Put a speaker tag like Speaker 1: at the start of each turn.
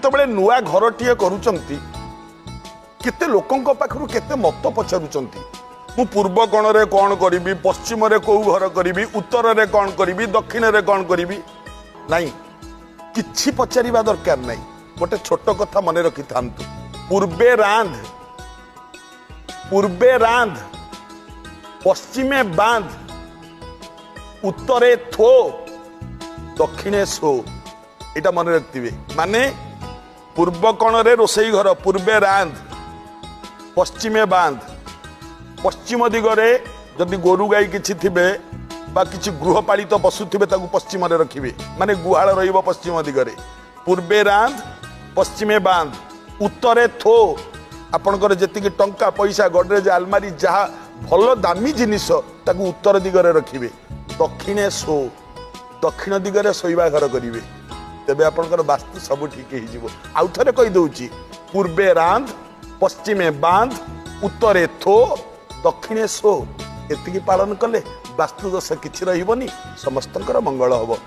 Speaker 1: जिते नुआ घरटीए करुचंती केते लोकंक पाखरु केते मत पचारुचंती मु पूर्व कोण रे कौन करी पश्चिम रे कौ घर करी उत्तर रे कौन करी दक्षिण रे कौन करी नाई किछि पचारिबा दरकार नाई। गोटे छोट कथा मन रखि थांतु पूर्वे रांध पश्चिमे बांध उत्तरे थो दक्षिणे सो एटा मन रखिबे। माने पूर्व कोण रे रोसई घर पूर्वे रांध पश्चिमे बांध पश्चिम दिगरे जदि गोरु गाई किछि थिबे बा किछि गृहपालित पशु थिबे ताकू पश्चिम रे रखिबे माने गुहाल रहिबो पश्चिम दिगरे। पूर्वे रांध पश्चिमे बांध उत्तरे थो आपणकर जेतिकी टंका पैसा गडरेज आलमारी जहा भल दामी जिनिस ताकू उत्तर दिगरे रखिबे। दक्षिणे सो दक्षिण दिगरे शोइबा घर करिवे तेबे आपणकर वास्तु सब ठीक ही जिवो। आउ थरे कहि दउची पूर्वे रांध पश्चिमे बांध उत्तरे थो दक्षिणे सो एतिकी पालन कले वास्तु दोष किछि रहिबनी समस्तंकर मंगल हबो।